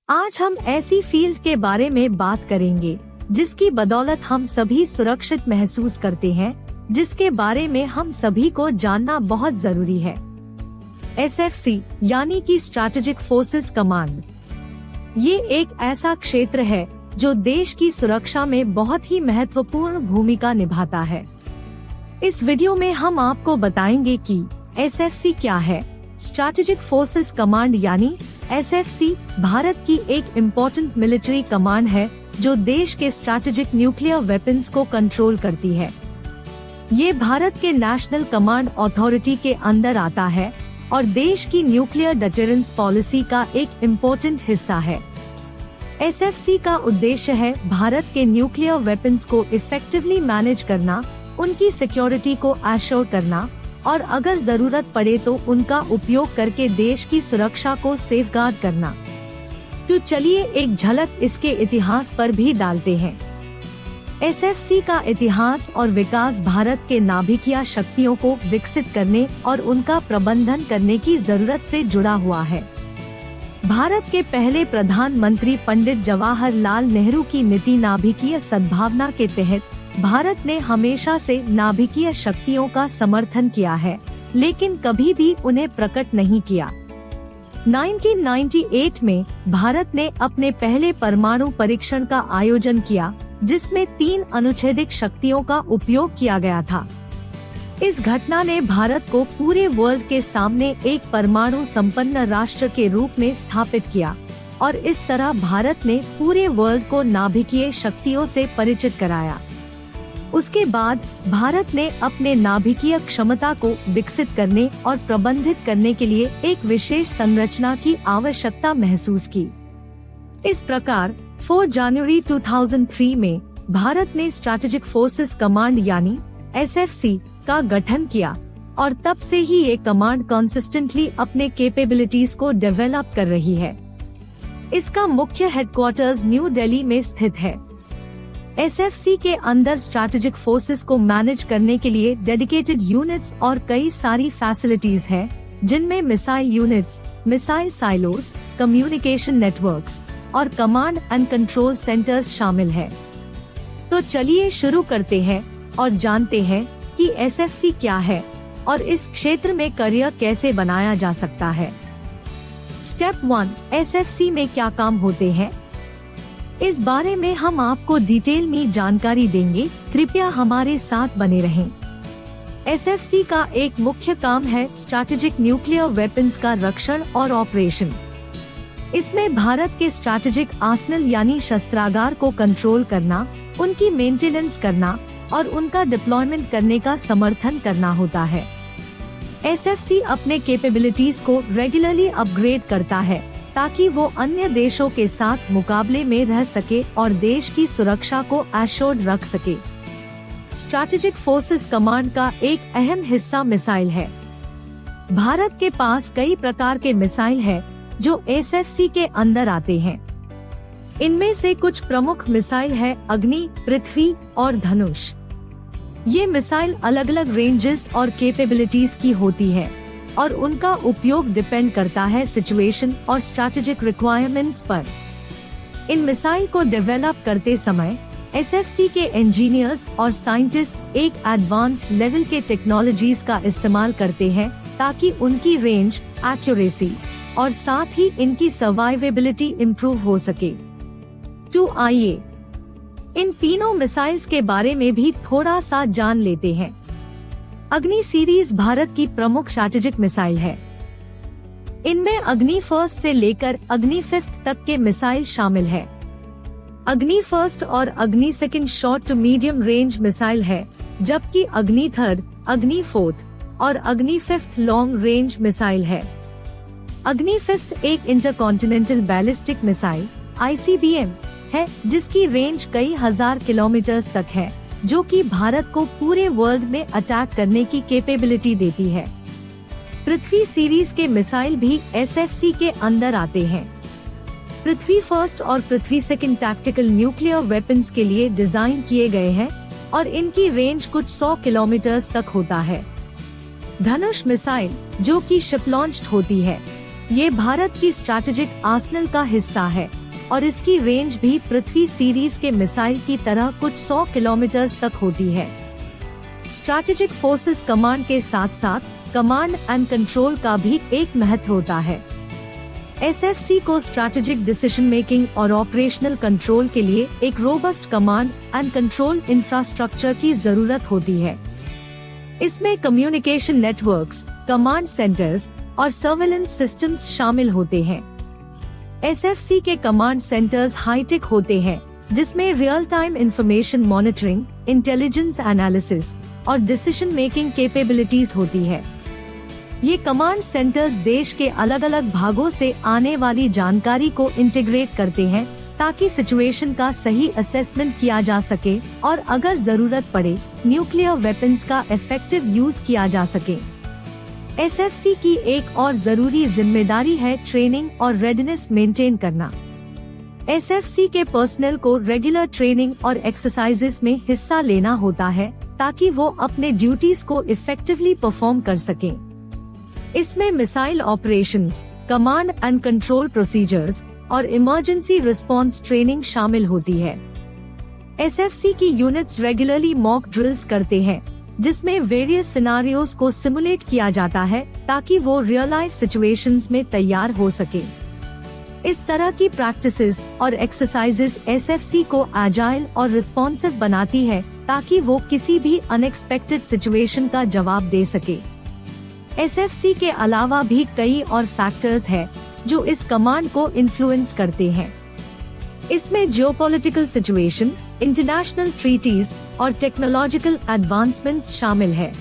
आज हम ऐसी फील्ड के बारे में बात करेंगे जिसकी बदौलत हम सभी सुरक्षित महसूस करते हैं, जिसके बारे में हम सभी को जानना बहुत जरूरी है। SFC यानी कि स्ट्रैटेजिक फोर्सेस कमांड। ये एक ऐसा क्षेत्र है जो देश की सुरक्षा में बहुत ही महत्वपूर्ण भूमिका निभाता है। इस वीडियो में हम आपको बताएंगे कि SFC क्या है। स्ट्रैटेजिक फोर्सेस कमांड यानी SFC भारत की एक इम्पोर्टेंट मिलिट्री कमांड है जो देश के स्ट्रैटेजिक न्यूक्लियर वेपन्स को कंट्रोल करती है। ये भारत के नेशनल कमांड अथॉरिटी के अंदर आता है और देश की न्यूक्लियर डिटरेंस पॉलिसी का एक इम्पोर्टेंट हिस्सा है। SFC का उद्देश्य है भारत के न्यूक्लियर वेपन्स को इफेक्टिवली मैनेज करना, उनकी सिक्योरिटी को एश्योर करना और अगर जरूरत पड़े तो उनका उपयोग करके देश की सुरक्षा को सेफगार्ड करना। तो चलिए एक झलक इसके इतिहास पर भी डालते हैं। SFC का इतिहास और विकास भारत के नाभिकीय शक्तियों को विकसित करने और उनका प्रबंधन करने की जरूरत से जुड़ा हुआ है। भारत के पहले प्रधानमंत्री पंडित जवाहरलाल नेहरू की नीति नाभिकीय सद्भावना के तहत भारत ने हमेशा से नाभिकीय शक्तियों का समर्थन किया है, लेकिन कभी भी उन्हें प्रकट नहीं किया। 1998 में भारत ने अपने पहले परमाणु परीक्षण का आयोजन किया, जिसमें 3 अनुच्छेदिक शक्तियों का उपयोग किया गया था। इस घटना ने भारत को पूरे वर्ल्ड के सामने एक परमाणु संपन्न राष्ट्र के रूप में स्थापित किया और इस तरह भारत ने पूरे वर्ल्ड को नाभिकीय शक्तियों से परिचित कराया। उसके बाद भारत ने अपने नाभिकीय क्षमता को विकसित करने और प्रबंधित करने के लिए एक विशेष संरचना की आवश्यकता महसूस की। इस प्रकार 4 जनवरी 2003 में भारत ने स्ट्रैटेजिक फोर्सेस कमांड यानी SFC का गठन किया और तब से ही ये कमांड कंसिस्टेंटली अपने कैपेबिलिटीज को डेवलप कर रही है। इसका मुख्य हेडक्वार्टर्स न्यू दिल्ली में स्थित है। SFC के अंदर स्ट्रैटेजिक फोर्सेस को मैनेज करने के लिए डेडिकेटेड यूनिट्स और कई सारी फैसिलिटीज हैं, जिनमें missile units, missile silos, communication networks और कमांड एंड कंट्रोल सेंटर्स शामिल है। तो चलिए शुरू करते हैं और जानते हैं कि SFC क्या है और इस क्षेत्र में करियर कैसे बनाया जा सकता है। स्टेप 1, SFC में क्या काम होते हैं, इस बारे में हम आपको डिटेल में जानकारी देंगे। कृपया हमारे साथ बने रहें। SFC का एक मुख्य काम है स्ट्रैटेजिक न्यूक्लियर वेपन्स का रक्षण और ऑपरेशन। इसमें भारत के स्ट्रैटेजिक आर्सेनल यानी शस्त्रागार को कंट्रोल करना, उनकी मेंटेनेंस करना और उनका डिप्लॉयमेंट करने का समर्थन करना होता है। SFC अपने कैपेबिलिटीज को रेगुलरली अपग्रेड करता है ताकि वो अन्य देशों के साथ मुकाबले में रह सके और देश की सुरक्षा को एश्योर्ड रख सके। स्ट्रैटेजिक फोर्सेस कमांड का एक अहम हिस्सा मिसाइल है। भारत के पास कई प्रकार के मिसाइल है जो SFC के अंदर आते हैं। इनमें से कुछ प्रमुख मिसाइल है अग्नि, पृथ्वी और धनुष। ये मिसाइल अलग अलग रेंजेस और कैपेबिलिटीज की होती है और उनका उपयोग डिपेंड करता है सिचुएशन और स्ट्रैटेजिक रिक्वायरमेंट्स पर। इन मिसाइल को डेवलप करते समय SFC के इंजीनियर्स और साइंटिस्ट्स एक एडवांस्ड लेवल के टेक्नोलॉजीज का इस्तेमाल करते हैं ताकि उनकी रेंज, एक्यूरेसी और साथ ही इनकी सर्वाइवेबिलिटी इम्प्रूव हो सके। तो आइए इन तीनों मिसाइल्स के बारे में भी थोड़ा सा जान लेते हैं। अग्नि सीरीज भारत की प्रमुख स्ट्रैटेजिक मिसाइल है। इनमें अग्नि फर्स्ट से लेकर अग्नि 5 तक के मिसाइल शामिल है। अग्नि फर्स्ट और Agni second short to medium range missile है, जबकि अग्नि 3, अग्नि 4 और अग्नि 5 लॉन्ग रेंज मिसाइल है। अग्नि 5 एक इंटरकॉन्टिनेंटल बैलिस्टिक मिसाइल ICBM है, जिसकी रेंज कई हजार किलोमीटर्स तक है, जो कि भारत को पूरे वर्ल्ड में अटैक करने की कैपेबिलिटी देती है। पृथ्वी सीरीज के मिसाइल भी SFC के अंदर आते हैं। पृथ्वी फर्स्ट और पृथ्वी सेकंड टैक्टिकल न्यूक्लियर वेपन्स के लिए डिजाइन किए गए हैं और इनकी रेंज कुछ 100 किलोमीटर्स तक होता है। धनुष मिसाइल, जो कि शिप लॉन्च्ड होती है, ये भारत की स्ट्रैटेजिक आर्सेनल का हिस्सा है और इसकी रेंज भी पृथ्वी सीरीज के मिसाइल की तरह कुछ 100 किलोमीटर तक होती है। स्ट्रैटेजिक फोर्सेस कमांड के साथ साथ कमांड एंड कंट्रोल का भी एक महत्व होता है। एसएफसी को स्ट्रैटेजिक डिसीजन मेकिंग और ऑपरेशनल कंट्रोल के लिए एक robust command and control infrastructure की जरूरत होती है। इसमें कम्युनिकेशन नेटवर्क्स, कमांड सेंटर्स और सर्वेलेंस सिस्टम्स शामिल होते हैं। एसएफसी के कमांड सेंटर्स हाईटेक होते हैं, जिसमें real time information monitoring, intelligence analysis और डिसीजन मेकिंग कैपेबिलिटीज होती है। ये कमांड सेंटर्स देश के अलग अलग भागों से आने वाली जानकारी को इंटीग्रेट करते हैं ताकि सिचुएशन का सही असेसमेंट किया जा सके और अगर जरूरत पड़े न्यूक्लियर वेपन्स का इफेक्टिव यूज किया जा सके। एसएफसी की एक और जरूरी जिम्मेदारी है ट्रेनिंग और रेडीनेस मेंटेन करना। एसएफसी के पर्सनल को रेगुलर ट्रेनिंग और एक्सरसाइजेस में हिस्सा लेना होता है ताकि वो अपने ड्यूटीज को इफेक्टिवली परफॉर्म कर सकें। इसमें missile operations, command and control procedures और इमरजेंसी रिस्पांस ट्रेनिंग शामिल होती है। एसएफसी की यूनिट्स रेगुलरली मॉक ड्रिल्स करते हैं, जिसमें वेरियस सिनारियोस को सिमुलेट किया जाता है ताकि वो रियल लाइफ सिचुएशंस में तैयार हो सके। इस तरह की प्रैक्टिसेस और एक्सरसाइजेस एसएफसी को एजाइल और रिस्पॉन्सिव बनाती है ताकि वो किसी भी अनएक्सपेक्टेड सिचुएशन का जवाब दे सके। एसएफसी के अलावा भी कई और फैक्टर्स हैं जो इस कमांड को इन्फ्लुएंस करते हैं। इसमें जियोपॉलिटिकल सिचुएशन, इंटरनेशनल ट्रीटीज और टेक्नोलॉजिकल एडवांसमेंट्स शामिल है।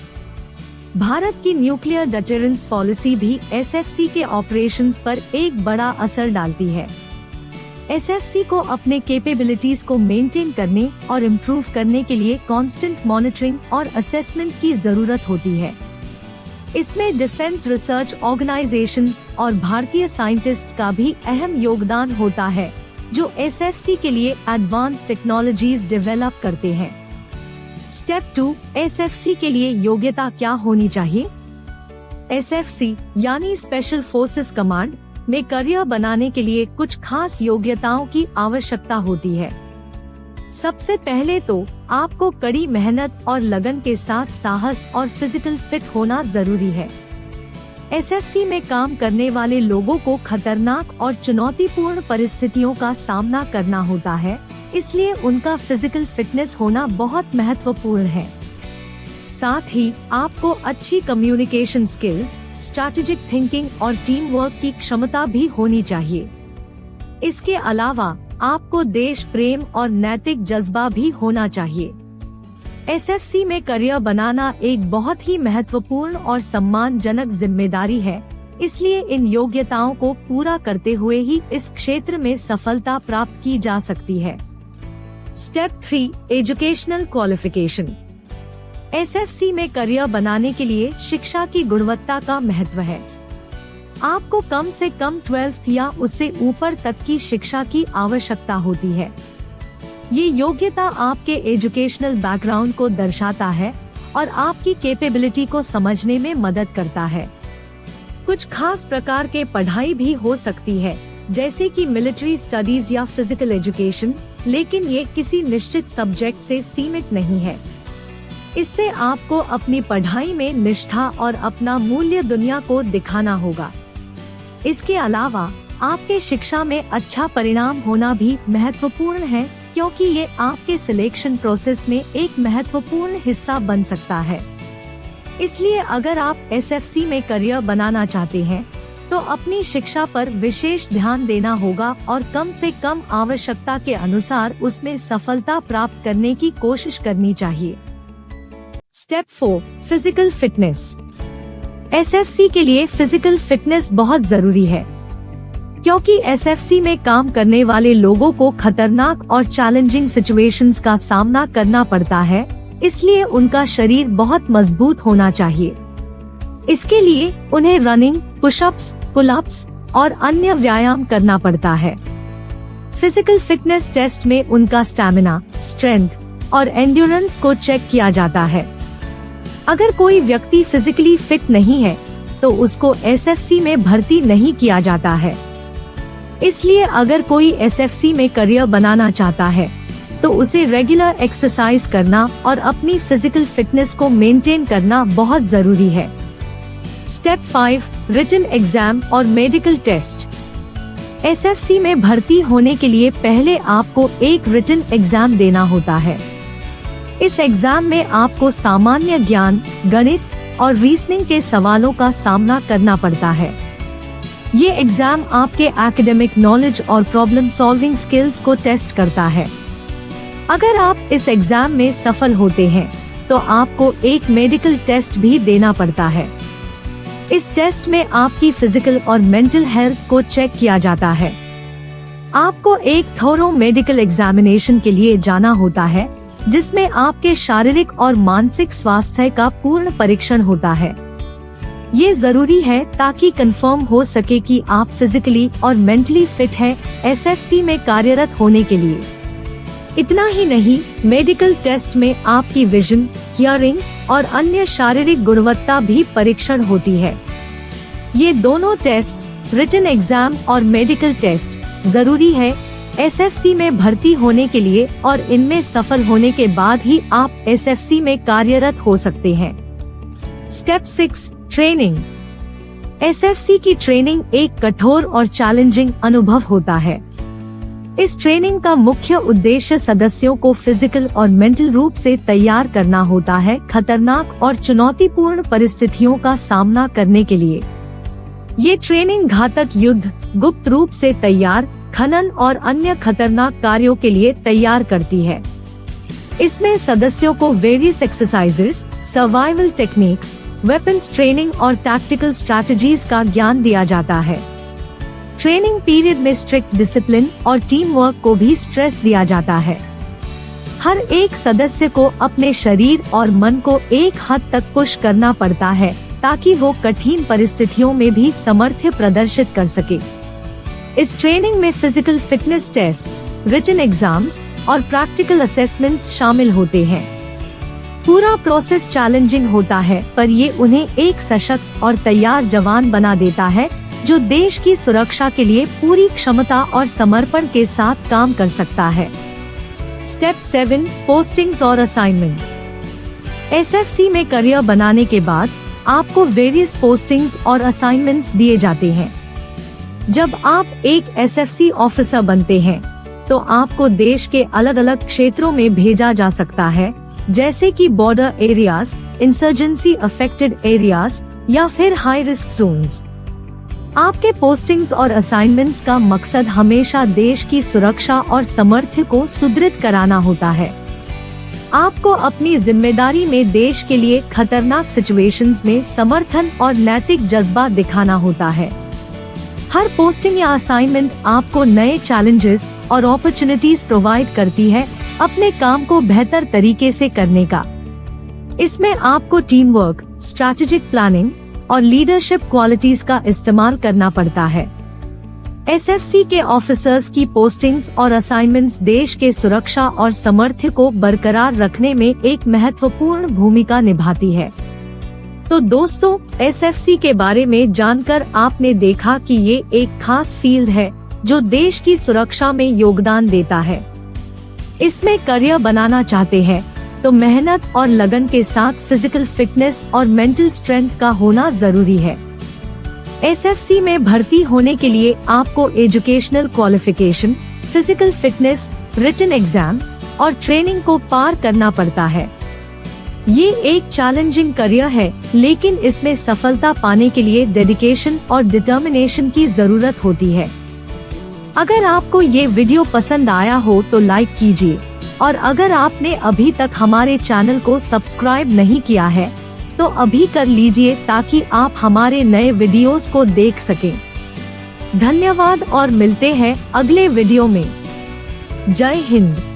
भारत की न्यूक्लियर डिटरेंस पॉलिसी भी एसएफसी के ऑपरेशंस पर एक बड़ा असर डालती है। एसएफसी को अपने कैपेबिलिटीज को मेंटेन करने और इम्प्रूव करने के लिए कांस्टेंट मॉनिटरिंग और असेसमेंट की जरूरत होती है। इसमें डिफेंस रिसर्च ऑर्गेनाइजेशंस और भारतीय साइंटिस्ट्स का भी अहम योगदान होता है, जो एसएफसी के लिए एडवांस टेक्नोलॉजीज डेवलप करते हैं। स्टेप 2, एसएफसी के लिए योग्यता क्या होनी चाहिए? एसएफसी यानी स्पेशल फोर्सेस कमांड में करियर बनाने के लिए कुछ खास योग्यताओं की आवश्यकता होती है। सबसे पहले तो आपको कड़ी मेहनत और लगन के साथ साहस और फिजिकल फिट होना जरूरी है। एसएफसी में काम करने वाले लोगों को खतरनाक और चुनौतीपूर्ण परिस्थितियों का सामना करना होता है, इसलिए उनका फिजिकल फिटनेस होना बहुत महत्वपूर्ण है। साथ ही आपको अच्छी कम्युनिकेशन स्किल्स, स्ट्रैटेजिक थिंकिंग और टीम वर्क की क्षमता भी होनी चाहिए। इसके अलावा आपको देश प्रेम और नैतिक जज्बा भी होना चाहिए। एसएफसी में करियर बनाना एक बहुत ही महत्वपूर्ण और सम्मानजनक जिम्मेदारी है, इसलिए इन योग्यताओं को पूरा करते हुए ही इस क्षेत्र में सफलता प्राप्त की जा सकती है। Step 3, educational qualification. एसएफसी में करियर बनाने के लिए शिक्षा की गुणवत्ता का महत्व है। आपको कम से कम 12th या उससे ऊपर तक की शिक्षा की आवश्यकता होती है। ये योग्यता आपके एजुकेशनल बैकग्राउंड को दर्शाता है और आपकी कैपेबिलिटी को समझने में मदद करता है। कुछ खास प्रकार के पढ़ाई भी हो सकती है, जैसे कि मिलिट्री स्टडीज या फिजिकल एजुकेशन, लेकिन ये किसी निश्चित सब्जेक्ट से सीमित नहीं है। इससे आपको अपनी पढ़ाई में निष्ठा और अपना मूल्य दुनिया को दिखाना होगा। इसके अलावा आपके शिक्षा में अच्छा परिणाम होना भी महत्वपूर्ण है, क्योंकि ये आपके सिलेक्शन प्रोसेस में एक महत्वपूर्ण हिस्सा बन सकता है। इसलिए अगर आप एसएफसी में करियर बनाना चाहते हैं, तो अपनी शिक्षा पर विशेष ध्यान देना होगा और कम से कम आवश्यकता के अनुसार उसमें सफलता प्राप्त करने की कोशिश करनी चाहिए। Step 4, physical fitness. एसएफसी के लिए फिजिकल फिटनेस बहुत जरूरी है, क्योंकि एसएफसी में काम करने वाले लोगों को खतरनाक और चैलेंजिंग सिचुएशंस का सामना करना पड़ता है, इसलिए उनका शरीर बहुत मजबूत होना चाहिए। इसके लिए उन्हें रनिंग, पुशअप्स, पुलअप्स और अन्य व्यायाम करना पड़ता है। फिजिकल फिटनेस टेस्ट में उनका स्टैमिना, स्ट्रेंथ और एंड्योरेंस को चेक किया जाता है। अगर कोई व्यक्ति फिजिकली फिट नहीं है, तो उसको एसएफसी में भर्ती नहीं किया जाता है। इसलिए अगर कोई एसएफसी में करियर बनाना चाहता है तो उसे रेगुलर एक्सरसाइज करना और अपनी फिजिकल फिटनेस को मेंटेन करना बहुत जरूरी है। स्टेप 5, रिटन एग्जाम और मेडिकल टेस्ट। एसएफसी में भर्ती होने के लिए पहले आपको एक रिटन एग्जाम देना होता है। इस एग्जाम में आपको सामान्य ज्ञान, गणित और रीजनिंग के सवालों का सामना करना पड़ता है। ये एग्जाम आपके एकेडमिक नॉलेज और प्रॉब्लम सॉल्विंग स्किल्स को टेस्ट करता है। अगर आप इस एग्जाम में सफल होते हैं तो आपको एक मेडिकल टेस्ट भी देना पड़ता है। इस टेस्ट में आपकी फिजिकल और मेंटल हेल्थ को चेक किया जाता है। आपको एक थोरो मेडिकल एग्जामिनेशन के लिए जाना होता है, जिसमें आपके शारीरिक और मानसिक स्वास्थ्य का पूर्ण परीक्षण होता है। ये जरूरी है ताकि कंफर्म हो सके कि आप फिजिकली और मेंटली फिट हैं एसएफसी में कार्यरत होने के लिए। इतना ही नहीं, मेडिकल टेस्ट में आपकी विजन, हियरिंग और अन्य शारीरिक गुणवत्ता भी परीक्षण होती है। ये दोनों टेस्ट्स, रिटन एग्जाम और मेडिकल टेस्ट, जरूरी है एसएफसी में भर्ती होने के लिए और इनमें सफल होने के बाद ही आप एसएफसी में कार्यरत हो सकते हैं। Step 6, training. एसएफसी की ट्रेनिंग एक कठोर और चैलेंजिंग अनुभव होता है। इस ट्रेनिंग का मुख्य उद्देश्य सदस्यों को फिजिकल और मेंटल रूप से तैयार करना होता है खतरनाक और चुनौतीपूर्ण परिस्थितियों का सामना करने के लिए। ये ट्रेनिंग घातक युद्ध, गुप्त रूप से तैयार, खनन और अन्य खतरनाक कार्यों के लिए तैयार करती है। इसमें सदस्यों को various exercises, survival techniques, weapons training और टैक्टिकल स्ट्रैटेजीज का ज्ञान दिया जाता है। ट्रेनिंग पीरियड में स्ट्रिक्ट डिसिप्लिन और टीम वर्क को भी स्ट्रेस दिया जाता है। हर एक सदस्य को अपने शरीर और मन को एक हद तक पुश करना पड़ता है ताकि वो कठिन परिस्थितियों में भी सामर्थ्य प्रदर्शित कर सके। इस ट्रेनिंग में physical fitness tests, written exams और प्रैक्टिकल असेसमेंट्स शामिल होते हैं। पूरा प्रोसेस चैलेंजिंग होता है, पर ये उन्हें एक सशक्त और तैयार जवान बना देता है जो देश की सुरक्षा के लिए पूरी क्षमता और समर्पण के साथ काम कर सकता है। स्टेप 7, पोस्टिंग्स और असाइनमेंट्स। एसएफसी में करियर बनाने के बाद आपको वेरियस पोस्टिंग्स और असाइनमेंट्स दिए जाते हैं। जब आप एक एसएफसी ऑफिसर बनते हैं तो आपको देश के अलग अलग क्षेत्रों में भेजा जा सकता है, जैसे कि border areas, insurgency affected areas या फिर हाई रिस्क जोन्स। आपके पोस्टिंग्स और असाइनमेंट्स का मकसद हमेशा देश की सुरक्षा और सामर्थ्य को सुदृढ़ कराना होता है। आपको अपनी जिम्मेदारी में देश के लिए खतरनाक सिचुएशंस में समर्थन और नैतिक जज्बा दिखाना होता है। हर पोस्टिंग या असाइनमेंट आपको नए चैलेंजेस और अपॉर्चुनिटीज प्रोवाइड करती है अपने काम को बेहतर तरीके से करने का। इसमें आपको टीम वर्क, स्ट्रैटेजिक प्लानिंग और लीडरशिप क्वालिटीज का इस्तेमाल करना पड़ता है। एसएफसी के ऑफिसर्स की पोस्टिंग्स और असाइनमेंट्स देश के सुरक्षा और सामर्थ्य को बरकरार रखने में एक महत्वपूर्ण भूमिका निभाती है। तो दोस्तों, एसएफसी के बारे में जानकर आपने देखा कि ये एक खास फील्ड है जो देश की सुरक्षा में योगदान देता है। इसमें करियर बनाना चाहते हैं तो मेहनत और लगन के साथ फिजिकल फिटनेस और मेंटल स्ट्रेंथ का होना जरूरी है। एसएफसी में भर्ती होने के लिए आपको educational qualification, physical fitness, written exam और ट्रेनिंग को पार करना पड़ता है। ये एक चैलेंजिंग करियर है, लेकिन इसमें सफलता पाने के लिए डेडिकेशन और डिटर्मिनेशन की जरूरत होती है। अगर आपको ये वीडियो पसंद आया हो तो लाइक कीजिए, और अगर आपने अभी तक हमारे चैनल को सब्सक्राइब नहीं किया है तो अभी कर लीजिए ताकि आप हमारे नए वीडियोस को देख सकें। धन्यवाद और मिलते हैं अगले वीडियो में। जय हिंद।